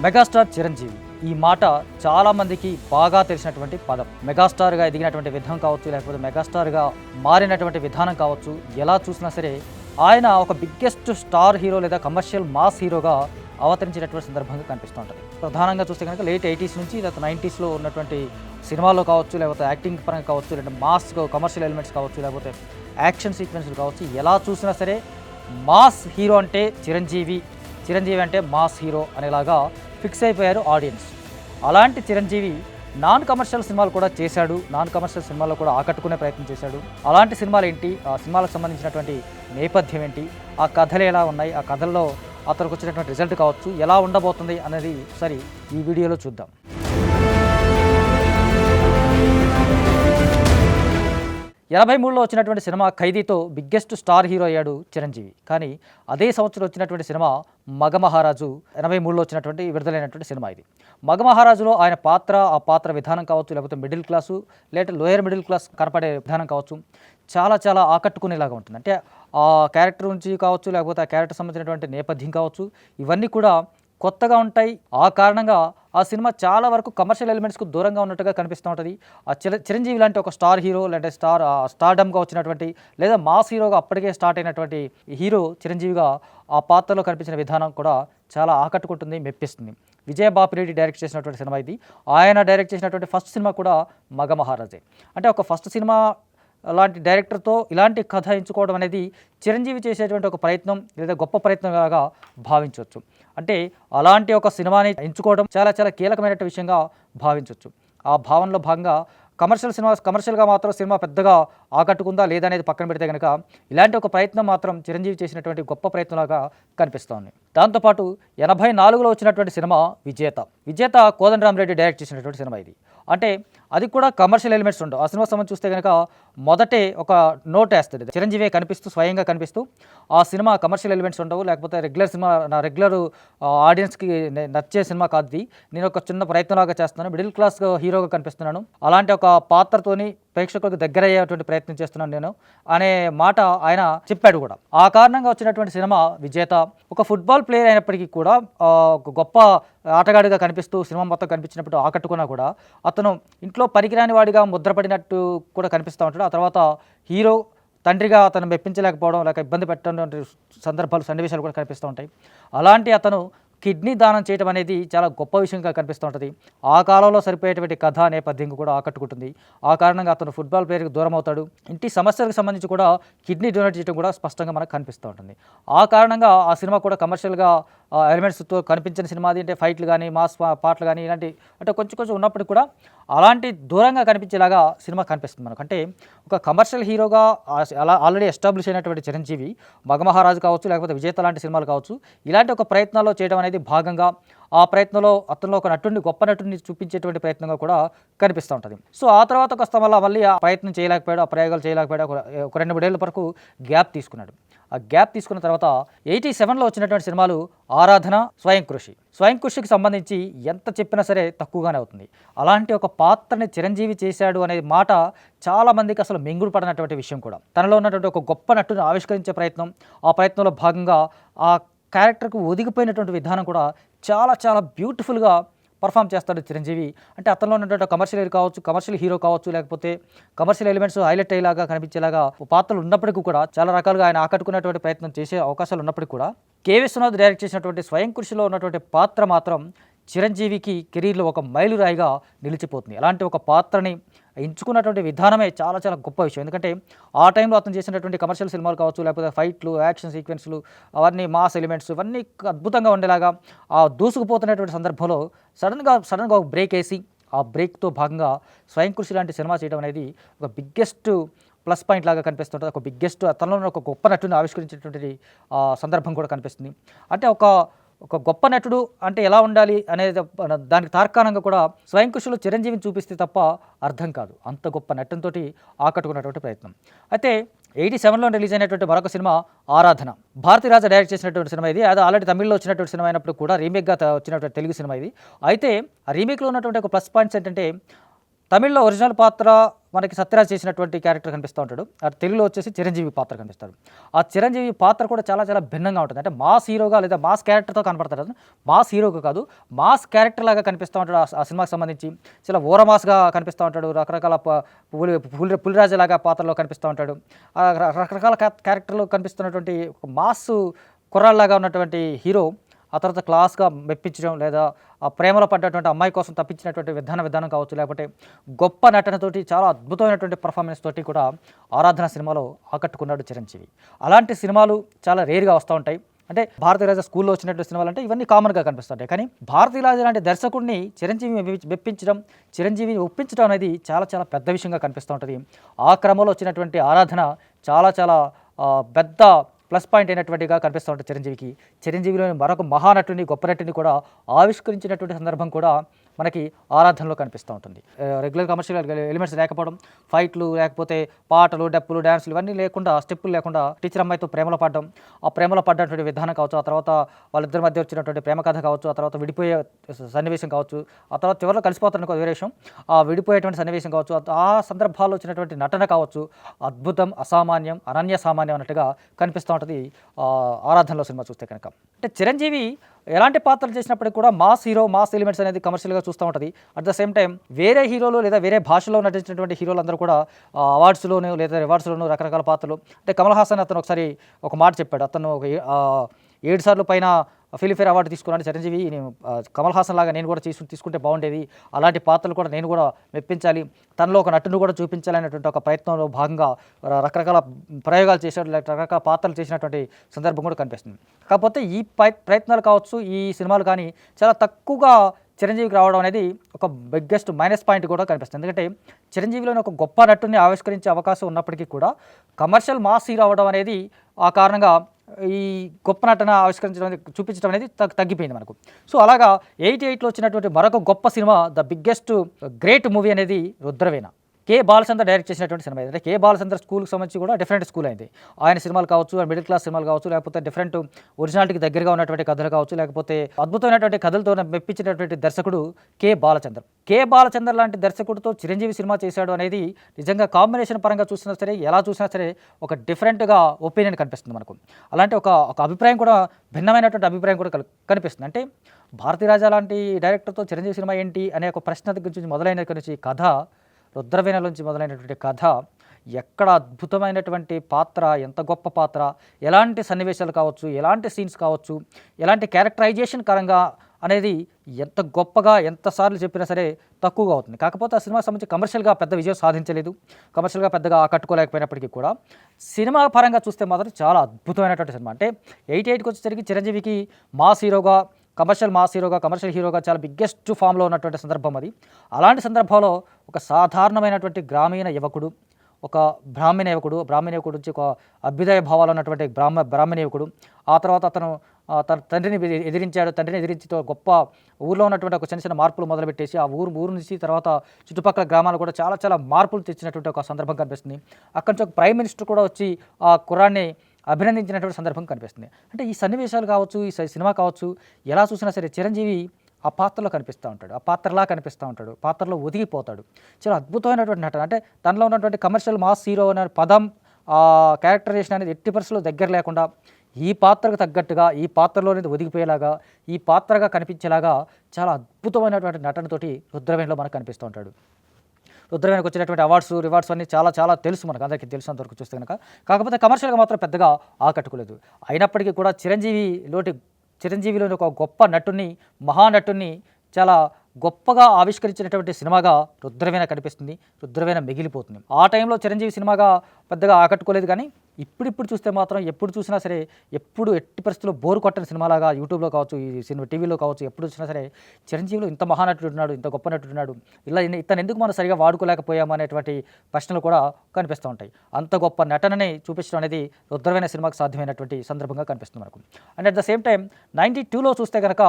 Megastar Chiranjeevi ఈ మాట చాలామందికి బాగా తెలిసినటువంటి పదం. మెగాస్టార్గా ఎదిగినటువంటి విధానం కావచ్చు, లేకపోతే మెగాస్టార్గా మారినటువంటి విధానం కావచ్చు, ఎలా చూసినా సరే ఆయన ఒక బిగ్గెస్ట్ స్టార్ హీరో లేదా కమర్షియల్ మాస్ హీరోగా అవతరించినటువంటి సందర్భంగా కనిపిస్తూ ఉంటుంది. ప్రధానంగా చూస్తే కనుక లేట్ 80s నుంచి లేదా 90sలో ఉన్నటువంటి సినిమాల్లో కావచ్చు, లేకపోతే యాక్టింగ్ పరంగా కావచ్చు, లేదా మాస్ కమర్షియల్ ఎలిమెంట్స్ కావచ్చు, లేకపోతే యాక్షన్ సీక్వెన్స్లు కావచ్చు, ఎలా చూసినా సరే మాస్ హీరో అంటే చిరంజీవి, చిరంజీవి అంటే మాస్ హీరో అనేలాగా ఫిక్స్ అయిపోయారు ఆడియన్స్. అలాంటి చిరంజీవి నాన్ కమర్షియల్ సినిమాలు కూడా చేశాడు, నాన్ కమర్షియల్ సినిమాల్లో కూడా ఆకట్టుకునే ప్రయత్నం చేశాడు. అలాంటి సినిమాలు ఏంటి, ఆ సినిమాలకు సంబంధించినటువంటి నేపథ్యం ఏంటి, ఆ కథలు ఎలా ఉన్నాయి, ఆ కథల్లో అతనికి వచ్చినటువంటి రిజల్ట్ కావచ్చు ఎలా ఉండబోతుంది అనేది ఒకసారి ఈ వీడియోలో చూద్దాం. 83లో వచ్చినటువంటి సినిమా ఖైదీతో బిగ్గెస్ట్ స్టార్ హీరో అయ్యాడు చిరంజీవి. కానీ అదే సంవత్సరం వచ్చినటువంటి సినిమా మగమహారాజు 83లో వచ్చినటువంటి విడుదలైనటువంటి సినిమా ఇది. మగమహారాజులో ఆయన ఆ పాత్ర విధానం కావచ్చు, లేకపోతే మిడిల్ క్లాసు లేదా లోయర్ మిడిల్ క్లాస్ కనపడే విధానం కావచ్చు, చాలా చాలా ఆకట్టుకునేలాగా ఉంటుంది. అంటే ఆ క్యారెక్టర్ నుంచి కావచ్చు, లేకపోతే ఆ క్యారెక్టర్ సంబంధించినటువంటి నేపథ్యం కావచ్చు, ఇవన్నీ కూడా కొత్తగా ఉంటాయి. ఆ కారణంగా ఆ సినిమా చాలా వరకు కమర్షియల్ ఎలిమెంట్స్కు దూరంగా ఉన్నట్టుగా కనిపిస్తూ ఉంటుంది. ఆ చిరంజీవి లాంటి ఒక స్టార్ హీరో లేదా స్టార్డమ్గా వచ్చినటువంటి లేదా మాస్ హీరోగా అప్పటికే స్టార్ట్ అయినటువంటి హీరో చిరంజీవిగా ఆ పాత్రలో కనిపించిన విధానం కూడా చాలా ఆకట్టుకుంటుంది, మెప్పిస్తుంది. విజయబాపిరెడ్డి డైరెక్ట్ చేసినటువంటి సినిమా ఇది. ఆయన డైరెక్ట్ చేసినటువంటి ఫస్ట్ సినిమా కూడా మగమహారాజే. అంటే ఒక ఫస్ట్ సినిమా అలాంటి డైరెక్టర్తో ఇలాంటి కథ ఎంచుకోవడం అనేది చిరంజీవి చేసేటువంటి ఒక ప్రయత్నం లేదా గొప్ప ప్రయత్నంగా భావించవచ్చు. అంటే అలాంటి ఒక సినిమాని ఎంచుకోవడం చాలా చాలా కీలకమైన విషయంగా భావించవచ్చు. ఆ భావనలో భాగంగా కమర్షియల్గా మాత్రం సినిమా పెద్దగా ఆకట్టుకుందా లేదా అనేది పక్కన పెడితే కనుక ఇలాంటి ఒక ప్రయత్నం మాత్రం చిరంజీవి చేసినటువంటి గొప్ప ప్రయత్నంలాగా కనిపిస్తోంది. దాంతోపాటు 84లో వచ్చినటువంటి సినిమా విజేత కోదండరామరెడ్డి డైరెక్ట్ చేసినటువంటి సినిమా ఇది. అంటే అది కూడా కమర్షియల్ ఎలిమెంట్స్ ఉండవు. ఆ సినిమా సంబంధించి చూస్తే కనుక మొదటే ఒక నోట్ వేస్తుంది, చిరంజీవి స్వయంగా కనిపిస్తూ ఆ సినిమా కమర్షియల్ ఎలిమెంట్స్ ఉండవు, లేకపోతే రెగ్యులర్ ఆడియన్స్కి నచ్చే సినిమా కాదు ఇది, నేను ఒక చిన్న ప్రయత్నంలాగా చేస్తున్నాను, మిడిల్ క్లాస్ హీరోగా కనిపిస్తున్నాను, అలాంటి ఒక పాత్రతోని ప్రేక్షకులకు దగ్గర అయ్యేటువంటి ప్రయత్నం చేస్తున్నాను నేను అనే మాట ఆయన చెప్పాడు కూడా. ఆ కారణంగా వచ్చినటువంటి సినిమా విజేత. ఒక ఫుట్బాల్ ప్లేయర్ అయినప్పటికీ కూడా ఒక గొప్ప ఆటగాడిగా కనిపిస్తూ సినిమా మొత్తం కనిపించినప్పుడు ఆకట్టుకున్నా కూడా అతను ఇంట్లో పనికిరాని వాడిగా ముద్రపడినట్టు కూడా కనిపిస్తూ ఉంటాడు. ఆ తర్వాత హీరో తండ్రిగా అతను మెప్పించలేకపోవడం, లేక ఇబ్బంది పెట్టడం సందర్భాలు సన్నివేశాలు కూడా కనిపిస్తూ ఉంటాయి. అలాంటి అతను కిడ్నీ దానం చేయడం అనేది చాలా గొప్ప విషయంగా కనిపిస్తూ ఉంటుంది. ఆ కాలంలో సరిపోయేటువంటి కథ నేపథ్యం కూడా ఆకట్టుకుంటుంది. ఆ కారణంగా అతను ఫుట్బాల్ ప్లేయర్కి దూరం అవుతాడు. ఇంటి సమస్యలకు సంబంధించి కూడా కిడ్నీ డొనేట్ చేయడం కూడా స్పష్టంగా మనకు కనిపిస్తూ ఉంటుంది. ఆ కారణంగా ఆ సినిమా కూడా కమర్షియల్గా ఎలిమెంట్స్తో కనిపించిన సినిమా అది. అంటే ఫైట్లు కానీ మాస్ పాటలు కానీ ఇలాంటి అంటే కొంచెం ఉన్నప్పటికీ కూడా అలాంటి దూరంగా కనిపించేలాగా సినిమా కనిపిస్తుంది మనకు. అంటే ఒక కమర్షియల్ హీరోగా అలా ఆల్రెడీ ఎస్టాబ్లిష్ అయినటువంటి చిరంజీవి మగమహారాజు కావచ్చు, లేకపోతే విజేత లాంటి సినిమాలు కావచ్చు, ఇలాంటి ఒక ప్రయత్నాల్లో చేయడం అనేది భాగంగా ఆ ప్రయత్నంలో అతనిలో ఒక గొప్ప నటుడిని చూపించేటువంటి ప్రయత్నంగా కూడా కనిపిస్తూ ఉంటుంది. సో ఆ తర్వాత కొస్తా మళ్ళీ ఆ ప్రయత్నం చేయలేకపోయాడు, ఆ ప్రయోగాలు చేయలేకపోయాడు. ఒక 2-3 ఏళ్ళ వరకు గ్యాప్ తీసుకున్నాడు. ఆ గ్యాప్ తీసుకున్న తర్వాత 87లో వచ్చినటువంటి సినిమాలు ఆరాధన, స్వయం కృషికి సంబంధించి ఎంత చెప్పినా సరే తక్కువగానే అవుతుంది. అలాంటి ఒక పాత్రని చిరంజీవి చేశాడు అనే మాట చాలామందికి అసలు మింగుడు పడినటువంటి విషయం కూడా. తనలో ఉన్నటువంటి ఒక గొప్ప నటుని ఆవిష్కరించే ప్రయత్నం, ఆ ప్రయత్నంలో భాగంగా ఆ క్యారెక్టర్కు ఒదిగిపోయినటువంటి విధానం కూడా చాలా చాలా బ్యూటిఫుల్గా పర్ఫామ్ చేస్తాడు చిరంజీవి. అంటే అతనిలో ఉన్నటువంటి కమర్షియల్ హీరో కావచ్చు, లేకపోతే కమర్షియల్ ఎలిమెంట్స్ హైలైట్ అయ్యేలాగా కనిపించేలాగా పాత్రలు ఉన్నప్పటికీ కూడా చాలా రకాలుగా ఆయన ఆకట్టుకునేటువంటి ప్రయత్నం చేసే అవకాశాలు ఉన్నప్పటికీ కూడా కె విశ్వనాథ్ డైరెక్ట్ చేసినటువంటి స్వయం కృషిలో ఉన్నటువంటి పాత్ర మాత్రం చిరంజీవికి కెరీర్లో ఒక మైలురాయిగా నిలిచిపోతుంది. అలాంటి ఒక పాత్రని ఎంచుకున్నటువంటి విధానమే చాలా చాలా గొప్ప విషయం. ఎందుకంటే ఆ టైంలో అతను చేసినటువంటి కమర్షియల్ సినిమాలు కావచ్చు, లేకపోతే ఫైట్లు, యాక్షన్ సీక్వెన్స్లు, అవన్నీ మాస్ ఎలిమెంట్స్ ఇవన్నీ అద్భుతంగా ఉండేలాగా ఆ దూసుకుపోతున్నటువంటి సందర్భంలో సడన్గా ఒక బ్రేక్ వేసి ఆ బ్రేక్తో భాగంగా స్వయం కృషి లాంటి సినిమా చేయడం అనేది ఒక బిగ్గెస్ట్ ప్లస్ పాయింట్ లాగా కనిపిస్తుంటుంది. ఒక బిగ్గెస్ట్ తనలో ఒక గొప్ప నటుని ఆవిష్కరించేటువంటి సందర్భం కూడా కనిపిస్తుంది. అంటే ఒక గొప్ప నటుడు అంటే ఎలా ఉండాలి అనేది దానికి తార్కాణంగా కూడా స్వయం కృషిలో చిరంజీవిని చూపిస్తే తప్ప అర్థం కాదు. అంత గొప్ప నటునితో ఆకట్టుకున్నటువంటి ప్రయత్నం. అయితే 87లో రిలీజ్ అయినటువంటి మరొక సినిమా ఆరాధన. భారతీరాజా డైరెక్ట్ చేసినటువంటి సినిమా ఇది. అది ఆల్రెడీ తమిళ్లో వచ్చినటువంటి సినిమా అయినప్పుడు కూడా రీమేక్గా వచ్చినటువంటి తెలుగు సినిమా ఇది. అయితే ఆ రీమేక్లో ఉన్నటువంటి ఒక ప్లస్ పాయింట్స్ ఏంటంటే తమిళ్లో ఒరిజినల్ పాత్ర మనకి సత్యరాజ్ చేసినటువంటి క్యారెక్టర్ కనిపిస్తూ ఉంటాడు. అటు తెలుగులో వచ్చేసి చిరంజీవి పాత్ర కనిపిస్తాడు. ఆ చిరంజీవి పాత్ర కూడా చాలా చాలా భిన్నంగా ఉంటుంది. అంటే మాస్ హీరోగా లేదా మాస్ క్యారెక్టర్‌తో కనపడతాడు. మాస్ హీరోగా కాదు, మాస్ క్యారెక్టర్ లాగా కనిపిస్తూ ఉంటాడు. ఆ సినిమాకి సంబంధించి చాలా ఓర మాస్‌గా కనిపిస్తూ ఉంటాడు. రకరకాల పులిరాజులాగా పాత్రలో కనిపిస్తూ ఉంటాడు. రకరకాల క్యారెక్టర్‌లో కనిపిస్తున్నటువంటి ఒక మాస్ కుర్రాళ్ళలాగా ఉన్నటువంటి హీరో ఆ తర్వాత క్లాస్‌గా మెప్పించడం, లేదా ఆ ప్రేమలో పడ్డటువంటి అమ్మాయి కోసం తప్పించినటువంటి విధానం కావచ్చు, లేకపోతే గొప్ప నటనతోటి చాలా అద్భుతమైనటువంటి పెర్ఫార్మెన్స్ తోటి కూడా 'ఆరాధన' సినిమాలో ఆకట్టుకున్నాడు చిరంజీవి. అలాంటి సినిమాలు చాలా రేర్‌గా వస్తూ ఉంటాయి. అంటే భారతీరాజ స్కూల్లో వచ్చినటువంటి సినిమాలు అంటే ఇవన్నీ కామన్‌గా కనిపిస్తుంటాయి. కానీ భారతీరాజ లాంటి దర్శకుడిని చిరంజీవి మెప్పించడం, చిరంజీవిని ఒప్పించడం అనేది చాలా చాలా పెద్ద విషయంగా కనిపిస్తూ ఉంటుంది. ఆ క్రమంలో వచ్చినటువంటి 'ఆరాధన' చాలా చాలా పెద్ద ప్లస్ పాయింట్ అయినటువంటిగా కనిపిస్తూ ఉంటుంది చిరంజీవికి. చిరంజీవిలోని మరొక మహానటుని, గొప్ప నటుని కూడా ఆవిష్కరించినటువంటి సందర్భం కూడా మనకి 'ఆరాధనలో' కనిపిస్తూ ఉంటుంది. రెగ్యులర్ కమర్షియల్ ఎలిమెంట్స్ లేకపోవడం, ఫైట్లు లేకపోతే పాటలు, డప్పులు, డ్యాన్సులు ఇవన్నీ లేకుండా, స్టెప్పులు లేకుండా టీచర్ అమ్మాయితో ప్రేమలో పడడం, ఆ ప్రేమలో పడ్డటువంటి విధానం కావచ్చు, ఆ తర్వాత వాళ్ళిద్దరి మధ్య వచ్చినటువంటి ప్రేమ కథ కావచ్చు, ఆ తర్వాత విడిపోయే సన్నివేశం కావచ్చు, ఆ తర్వాత చివరిలో కలిసిపోతారని ఒక వేరే విషయం, ఆ విడిపోయేటువంటి సన్నివేశం కావచ్చు, ఆ సందర్భాల్లో వచ్చినటువంటి నటన కావచ్చు, అద్భుతం, అసామాన్యం, అనన్య సామాన్యం అన్నట్టుగా కనిపిస్తూ ఉంటుంది 'ఆరాధనలో' సినిమా చూస్తే కనుక. అంటే చిరంజీవి ఎలాంటి పాత్రలు చేసినప్పటికీ కూడా మాస్ హీరో, మాస్ ఎలిమెంట్స్ అనేది కమర్షియల్గా చూస్తూ ఉంటుంది. అట్ ద సేమ్ టైం వేరే హీరోలు లేదా వేరే భాషలో నటించినటువంటి హీరోలందరూ కూడా అవార్డ్స్లోను లేదా రివార్డ్స్లోను రకరకాల పాత్రలు. అంటే కమల్ హాసన్ అతను ఒకసారి ఒక మాట చెప్పాడు. అతను ఒక 7 సార్లు పైన ఫిలింఫేర్ అవార్డు తీసుకున్నాను చిరంజీవి, కమల్ హాసన్ లాగా నేను కూడా తీసుకుంటే బాగుండేది, అలాంటి పాత్రలు కూడా నేను కూడా మెప్పించాలి, తనలో ఒక నటును కూడా చూపించాలనేటువంటి ఒక ప్రయత్నంలో భాగంగా రకరకాల ప్రయోగాలు చేశాడు, రకరకాల పాత్రలు చేసినటువంటి సందర్భం కూడా కనిపిస్తుంది. కాకపోతే ఈ ప్రయత్నాలు కావచ్చు, ఈ సినిమాలు కానీ చాలా తక్కువగా చిరంజీవికి రావడం అనేది ఒక బిగ్గెస్ట్ మైనస్ పాయింట్ కూడా కనిపిస్తుంది. ఎందుకంటే చిరంజీవిలోని ఒక గొప్ప నటుని ఆవిష్కరించే అవకాశం ఉన్నప్పటికీ కూడా కమర్షియల్ మాస్ హీరో అవ్వడం అనేది ఆ కారణంగా ఈ గొప్ప నటన ఆవిష్కరించడం చూపించడం అనేది తగ్గిపోయింది మనకు. సో అలాగా 88లో వచ్చినటువంటి మరొక గొప్ప cinema, the biggest great movie అనేది 'రుద్రవీణ'. కే బాలచంద్ర డైరెక్ట్ చేసినటువంటి సినిమా. అంటే కే బాలచంద్ర స్కూల్కి సంబంధించి కూడా డిఫరెంట్ స్కూల్ అయింది. ఆయన సినిమాలు కావచ్చు, మిడిల్ క్లాస్ సినిమాలు కావచ్చు, లేకపోతే డిఫరెంట్ ఒరిజినాలిటీకి దగ్గరగా ఉన్నటువంటి కథలు కావచ్చు, లేకపోతే అద్భుతమైనటువంటి కథలతో మెప్పించినటువంటి దర్శకుడు కే బాలచంద్ర. కే బాలచంద్ర లాంటి దర్శకుడితో చిరంజీవి సినిమా చేశాడు అనేది నిజంగా కాంబినేషన్ పరంగా చూసినా సరే, ఎలా చూసినా సరే ఒక డిఫరెంట్గా ఒపీనియన్ కనిపిస్తుంది మనకు. అలాంటి ఒక అభిప్రాయం కూడా, భిన్నమైనటువంటి అభిప్రాయం కూడా కనిపిస్తుంది. అంటే భారతీరాజా లాంటి డైరెక్టర్తో చిరంజీవి సినిమా ఏంటి అనే ఒక ప్రశ్న దగ్గర నుంచి మొదలైన నుంచి కథ, 'రుద్రవీణ' నుంచి మొదలైనటువంటి కథ ఎక్కడ అద్భుతమైనటువంటి పాత్ర, ఎంత గొప్ప పాత్ర, ఎలాంటి సన్నివేశాలు కావచ్చు, ఎలాంటి సీన్స్ కావచ్చు, ఎలాంటి క్యారెక్టరైజేషన్ పరంగా అనేది ఎంత గొప్పగా ఎంతసార్లు చెప్పినా సరే తక్కువగా అవుతుంది. కాకపోతే ఆ సినిమాకి సంబంధించి కమర్షియల్గా పెద్ద విజయం సాధించలేదు, కమర్షియల్గా పెద్దగా ఆకట్టుకోలేకపోయినప్పటికీ కూడా సినిమా పరంగా చూస్తే మాత్రం చాలా అద్భుతమైనటువంటి సినిమా. అంటే 88కి వచ్చేసరికి చిరంజీవికి మాస్ హీరోగా, కమర్షియల్ హీరోగా చాలా బిగ్గెస్ట్ ఫామ్లో ఉన్నటువంటి సందర్భం అది. అలాంటి సందర్భంలో ఒక సాధారణమైనటువంటి గ్రామీణ యువకుడు, ఒక బ్రాహ్మణ యువకుడు నుంచి ఒక అభ్యుదయ భావాలు ఉన్నటువంటి బ్రాహ్మణ యువకుడు, ఆ తర్వాత అతను తన తండ్రిని ఎదిరించితో గొప్ప ఊర్లో ఉన్నటువంటి ఒక చిన్న మార్పులు మొదలుపెట్టేసి ఆ ఊరు నుంచి తర్వాత చుట్టుపక్కల గ్రామాలు కూడా చాలా చాలా మార్పులు తెచ్చినటువంటి ఒక సందర్భం కనిపిస్తుంది. అక్కడి నుంచి ఒక ప్రైమ్ మినిస్టర్ కూడా వచ్చి ఆ కుర్రాన్ని అభినందించినటువంటి సందర్భం కనిపిస్తుంది. అంటే ఈ సన్నివేశాలు కావచ్చు, ఈ సినిమా కావచ్చు, ఎలా చూసినా సరే చిరంజీవి ఆ పాత్రలో కనిపిస్తూ ఉంటాడు, ఆ పాత్రలా కనిపిస్తూ ఉంటాడు, పాత్రలో ఒదిగిపోతాడు. చాలా అద్భుతమైనటువంటి నటన. అంటే తనలో ఉన్నటువంటి కమర్షియల్ మాస్ హీరో అనే పదం, ఆ క్యారెక్టరైజేషన్ అనేది ఎట్టి పరిస్థితుల్లో దగ్గర లేకుండా ఈ పాత్రకు తగ్గట్టుగా, ఈ పాత్రలోనే ఒదిగిపోయేలాగా, ఈ పాత్రగా కనిపించేలాగా చాలా అద్భుతమైనటువంటి నటనతోటి 'రుద్రవీణ'లో మనకు కనిపిస్తూ ఉంటాడు. 'రుద్రవీణ'కు వచ్చినటువంటి అవార్డ్స్, రివార్డ్స్ అన్నీ చాలా చాలా తెలుసు, మనకు అందరికీ తెలిసినంతవరకు చూస్తే కనుక. కాకపోతే కమర్షియల్గా మాత్రం పెద్దగా ఆకట్టుకోలేదు. అయినప్పటికీ కూడా చిరంజీవిలోని ఒక గొప్ప నటుని, మహానటుని చాలా గొప్పగా ఆవిష్కరించినటువంటి సినిమాగా 'రుద్రవీణ' కనిపిస్తుంది. 'రుద్రవీణ' మిగిలిపోతుంది. ఆ టైంలో చిరంజీవి సినిమాగా పెద్దగా ఆకట్టుకోలేదు, కానీ ఇప్పుడు చూస్తే మాత్రం ఎప్పుడు చూసినా సరే, ఎట్టి పరిస్థితుల్లో బోరు కొట్టని సినిమాలాగా యూట్యూబ్లో కావచ్చు, ఈ సినిమా టీవీలో కావచ్చు, ఎప్పుడు చూసినా సరే చిరంజీవిలో ఇంత మహానటుడు ఉన్నాడు, ఇంత గొప్ప నటుడు ఉన్నాడు, ఇతను ఎందుకు మనం సరిగా వాడుకోలేకపోయాము అనేటువంటి ప్రశ్నలు కూడా కనిపిస్తూ ఉంటాయి. అంత గొప్ప నటనని చూపించడం అనేది 'రుద్రవీణ' సినిమాకు సాధ్యమైనటువంటి సందర్భంగా కనిపిస్తుంది మనకు. And at the same time 92లో చూస్తే కనుక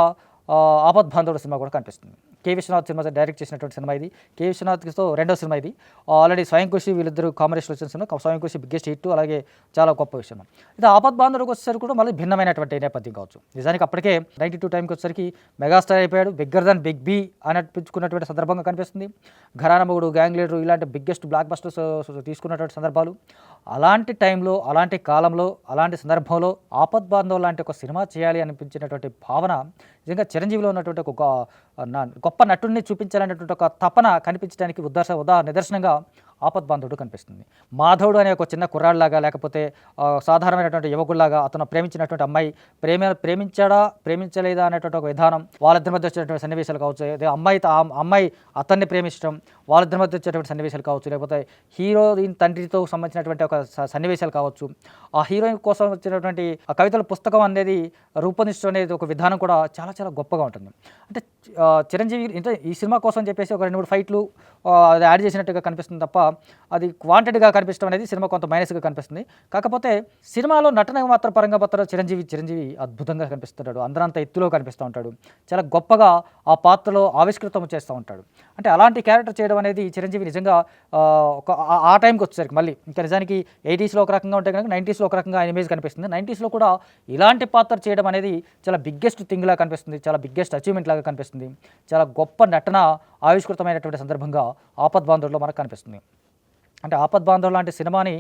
'ఆపద్బాంధవుడు' సినిమా కూడా కనిపిస్తుంది. కె విశ్వనాథ్ సినిమా డైరెక్ట్ చేసినటువంటి సినిమా ఇది. కె విశ్వనాథ్తో రెండో సినిమా ఇది. ఆల్రెడీ స్వయం కృషి వీళ్ళిద్దరు కాంబినేషన్ వచ్చిన సినిమా. స్వయం కృషి బిగ్గెస్ట్ హిట్, అలాగే చాలా గొప్ప విషయం. ఇది ఆపద్ బాంధవుడికి వచ్చేసరికి కూడా మళ్ళీ భిన్నమైనటువంటి నేపథ్యం కావచ్చు. నిజానికి అప్పటికే 92 టైంకి వచ్చేసరికి మెగాస్టార్ అయిపోయాడు. బిగ్గర్ దాన్ బిగ్ బి అని అనిపించుకున్నటువంటి సందర్భంగా కనిపిస్తుంది. ఘరానా మొగుడు, గ్యాంగ్ లీడర్ ఇలాంటి బిగ్గెస్ట్ బ్లాక్ బస్టర్స్ తీసుకున్నటువంటి సందర్భాలు. అలాంటి టైంలో, అలాంటి కాలంలో, అలాంటి సందర్భంలో ఆపద్ బాంధవ్ లాంటి ఒక సినిమా చేయాలి అనిపించినటువంటి భావన నిజంగా చిరంజీవిలో ఉన్నటువంటి ఒక గొప్ప నటుడిని చూపించాలనేటువంటి ఒక తపన కనిపించడానికి నిదర్శనంగా ఆపద్ బాంధవుడు కనిపిస్తుంది. మాధవుడు అనే ఒక చిన్న కుర్రాళ్ళలాగా, లేకపోతే సాధారణమైనటువంటి యువకుల్లాగా అతను ప్రేమించినటువంటి అమ్మాయి ప్రేమించాడా ప్రేమించలేదా అనేటువంటి ఒక విధానం, వాళ్ళిద్దరి మధ్య వచ్చేటువంటి సన్నివేశాలు కావచ్చు, అదే అమ్మాయి అతన్ని ప్రేమించడం, వాళ్ళిద్దరి మధ్య వచ్చేటువంటి సన్నివేశాలు కావచ్చు, లేకపోతే హీరోయిన్ తండ్రితో సంబంధించినటువంటి ఒక సన్నివేశాలు కావచ్చు, ఆ హీరోయిన్ కోసం వచ్చినటువంటి ఆ కవితల పుస్తకం అనేది రూపొందించడం అనేది ఒక విధానం కూడా చాలా చాలా గొప్పగా ఉంటుంది. అంటే చిరంజీవి అంటే ఈ సినిమా కోసం చెప్పేసి ఒక 2-3 ఫైట్లు అది యాడ్ చేసినట్టుగా కనిపిస్తుంది తప్ప అది వాంటెడ్గా కనిపించడం అనేది సినిమా కొంత మైనస్గా కనిపిస్తుంది. కాకపోతే సినిమాలో నటన మాత్రం పరంగా మాత్రం చిరంజీవి అద్భుతంగా కనిపిస్తుంటాడు. అందరంత ఎత్తులో కనిపిస్తూ ఉంటాడు. చాలా గొప్పగా ఆ పాత్రలో ఆవిష్కృతం చేస్తూ ఉంటాడు. అంటే అలాంటి క్యారెక్టర్ చేయడం అనేది చిరంజీవి నిజంగా ఒక ఆ టైంకి వచ్చేసరికి మళ్ళీ ఇంకా నిజానికి 80స్లో ఒక రకంగా ఉంటే కనుక 90స్లో ఒక రకంగా ఆయన ఇమేజ్ కనిపిస్తుంది. 90స్లో కూడా ఇలాంటి పాత్ర చేయడం అనేది చాలా బిగ్గెస్ట్ థింగ్ లాగా కనిపిస్తుంది. చాలా బిగ్గెస్ట్ అచీవ్మెంట్ లాగా కనిపిస్తుంది. చాలా గొప్ప నటన ఆవిష్కృతమైనటువంటి సందర్భంగా ఆపద్ బాంధవుడిలో మనకు కనిపిస్తుంది. అంటే ఆపద్ బాంధవ్ లాంటి సినిమాని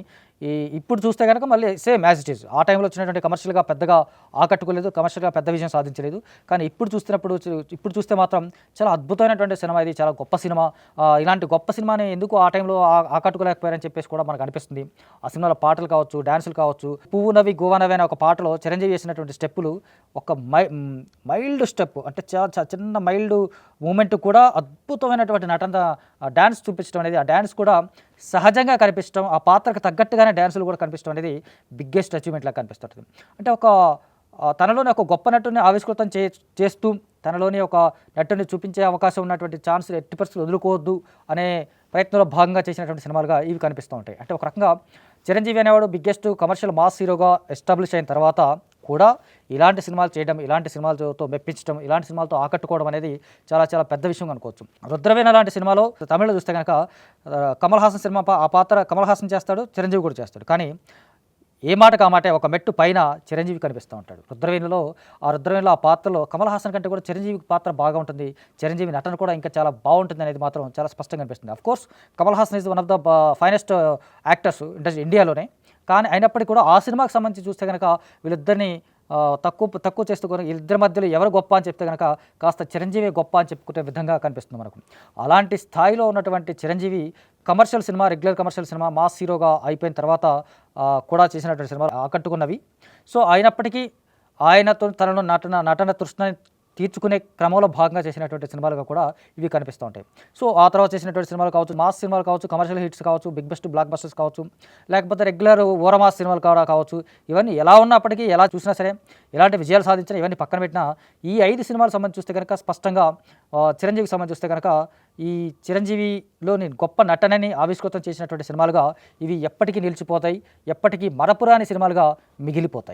ఇప్పుడు చూస్తే కనుక మళ్ళీ సేమ్ యాజ్ ఇట్ ఈజ్. ఆ టైంలో వచ్చినటువంటి కమర్షియల్గా పెద్దగా ఆకట్టుకోలేదు, కమర్షియల్గా పెద్ద విజయం సాధించలేదు. కానీ ఇప్పుడు చూస్తే మాత్రం చాలా అద్భుతమైనటువంటి సినిమా ఇది. చాలా గొప్ప సినిమా. ఇలాంటి గొప్ప సినిమాని ఎందుకు ఆ టైంలో ఆకట్టుకోలేకపోయారని చెప్పేసి కూడా మనకు అనిపిస్తుంది. ఆ సినిమాలో పాటలు కావచ్చు, డ్యాన్సులు కావచ్చు, పువ్వు నవి గువ్వ నవి అనే ఒక పాటలో చిరంజీవి చేసినటువంటి స్టెప్పులు ఒక మైల్డ్ స్టెప్, అంటే చాలా చిన్న మైల్డ్ మూమెంట్ కూడా అద్భుతమైనటువంటి నటన డ్యాన్స్ చూపించడం అనేది, ఆ డ్యాన్స్ కూడా సహజంగా కనిపించడం, ఆ పాత్రకు తగ్గట్టుగానే డ్యాన్సులు కూడా కనిపించడం అనేది బిగ్గెస్ట్ అచీవ్మెంట్ లాగా కనిపిస్తుంది. అంటే తనలోని ఒక గొప్ప నటుని ఆవిష్కృతం చేస్తూ తనలోని ఒక నటుని చూపించే అవకాశం ఉన్నటువంటి ఛాన్సులు ఎట్టి పరిస్థితులు వదులుకోవద్దు అనే ప్రయత్నంలో భాగంగా చేసినటువంటి సినిమాలుగా ఇవి కనిపిస్తూ ఉంటాయి. అంటే ఒక రకంగా చిరంజీవి అనేవాడు బిగ్గెస్ట్ కమర్షియల్ మాస్ హీరోగా ఎస్టాబ్లిష్ అయిన తర్వాత కూడా ఇలాంటి సినిమాలు చేయడం, ఇలాంటి సినిమాలతో మెప్పించడం, ఇలాంటి సినిమాలతో ఆకట్టుకోవడం అనేది చాలా చాలా పెద్ద విషయం అనుకోవచ్చు. రుద్రవీణ లాంటి సినిమాలో తమిళలో చూస్తే కనుక కమల్ హాసన్ సినిమా ఆ పాత్ర కమల్ హాసన్ చేస్తాడు, చిరంజీవి కూడా చేస్తాడు. కానీ ఏ మాటకు ఆ మాటే ఒక మెట్టు పైన చిరంజీవి కనిపిస్తూ ఉంటాడు. రుద్రవీణలో ఆ పాత్రలో కమల్ హాసన్ కంటే కూడా చిరంజీవి పాత్ర బాగా ఉంటుంది. చిరంజీవి నటన కూడా ఇంకా చాలా బాగుంటుంది అనేది మాత్రం చాలా స్పష్టంగా కనిపిస్తుంది. Of course Kamal Haasan is one of the finest actors ఇండియాలోనే. కానీ అయినప్పటికీ కూడా ఆ సినిమాకి సంబంధించి చూస్తే కనుక వీళ్ళిద్దరిని తక్కువ చేస్తూ ఇద్దరి మధ్యలో ఎవరు గొప్ప అని చెప్తే కనుక కాస్త చిరంజీవి గొప్ప అని చెప్పుకునే విధంగా కనిపిస్తుంది మనకు. అలాంటి స్థాయిలో ఉన్నటువంటి Chiranjeevi regular commercial cinema mass హీరోగా అయిపోయిన తర్వాత కూడా చేసినటువంటి సినిమాలు ఆకట్టుకున్నవి. సో అయినప్పటికీ ఆయనతో తనలో నటన తృష్ణని తీర్చుకునే క్రమంలో భాగంగా చేసినటువంటి సినిమాలుగా కూడా ఇవి కనిపిస్తూ ఉంటాయి. సో ఆ తర్వాత చేసినటువంటి సినిమాలు కావచ్చు, మాస్ సినిమాలు కావచ్చు, కమర్షియల్ హిట్స్ కావచ్చు, బిగ్ బెస్ట్ బ్లాక్ బస్టర్స్ కావచ్చు, లేకపోతే రెగ్యులర్ ఓరమాస్ సినిమాలు కూడా కావచ్చు, ఇవన్నీ ఎలా ఉన్నప్పటికీ ఎలా చూసినా సరే, ఎలాంటి విజయాలు సాధించినా, ఇవన్నీ పక్కన పెట్టినా ఈ 5 సినిమాలకు సంబంధించి చూస్తే కనుక స్పష్టంగా చిరంజీవికి సంబంధించి చూస్తే కనుక ఈ చిరంజీవిలోని గొప్ప నటనని ఆవిష్కృతం చేసినటువంటి సినిమాలుగా ఇవి ఎప్పటికీ నిలిచిపోతాయి, ఎప్పటికీ మరపురాని సినిమాలుగా మిగిలిపోతాయి.